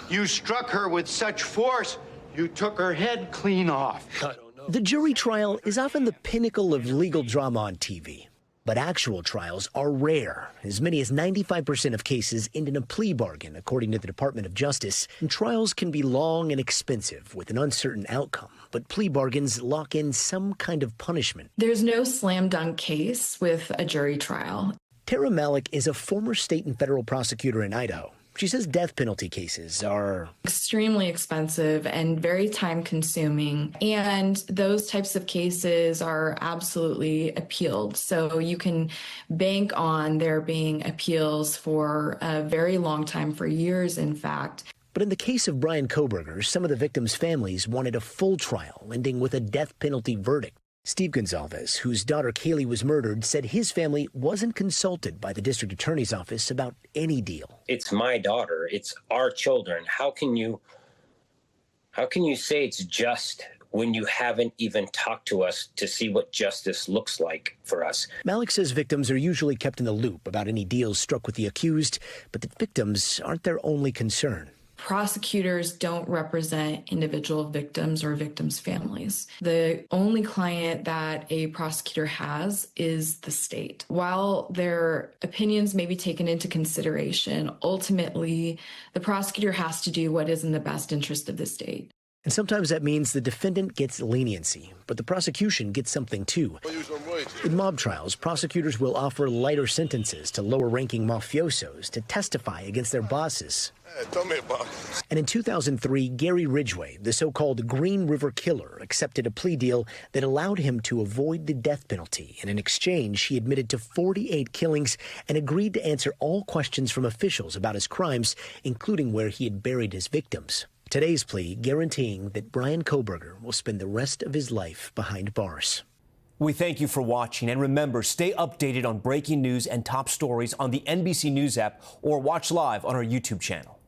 You struck her with such force, you took her head clean off. The jury trial is often the pinnacle of legal drama on TV. But actual trials are rare. As many as 95% of cases end in a plea bargain, according to the Department of Justice. And trials can be long and expensive with an uncertain outcome. But plea bargains lock in some kind of punishment. There's no slam dunk case with a jury trial. Tara Malik is a former state and federal prosecutor in Idaho. She says death penalty cases are extremely expensive and very time consuming. And those types of cases are absolutely appealed. So you can bank on there being appeals for a very long time, for years, in fact. But in the case of Bryan Kohberger, some of the victims' families wanted a full trial, ending with a death penalty verdict. Steve Gonzalez, whose daughter Kaylee was murdered, said his family wasn't consulted by the district attorney's office about any deal. It's my daughter. It's our children. How can you say it's just when you haven't even talked to us to see what justice looks like for us? Malik says victims are usually kept in the loop about any deals struck with the accused, but that victims aren't their only concern. Prosecutors don't represent individual victims or victims' families. The only client that a prosecutor has is the state. While their opinions may be taken into consideration, ultimately, the prosecutor has to do what is in the best interest of the state. And sometimes that means the defendant gets leniency, but the prosecution gets something too. In mob trials, prosecutors will offer lighter sentences to lower-ranking mafiosos to testify against their bosses. And in 2003, Gary Ridgway, the so-called Green River Killer, accepted a plea deal that allowed him to avoid the death penalty. And in exchange, he admitted to 48 killings and agreed to answer all questions from officials about his crimes, including where he had buried his victims. Today's plea guaranteeing that Bryan Kohberger will spend the rest of his life behind bars. We thank you for watching, and remember, stay updated on breaking news and top stories on the NBC News app or watch live on our YouTube channel.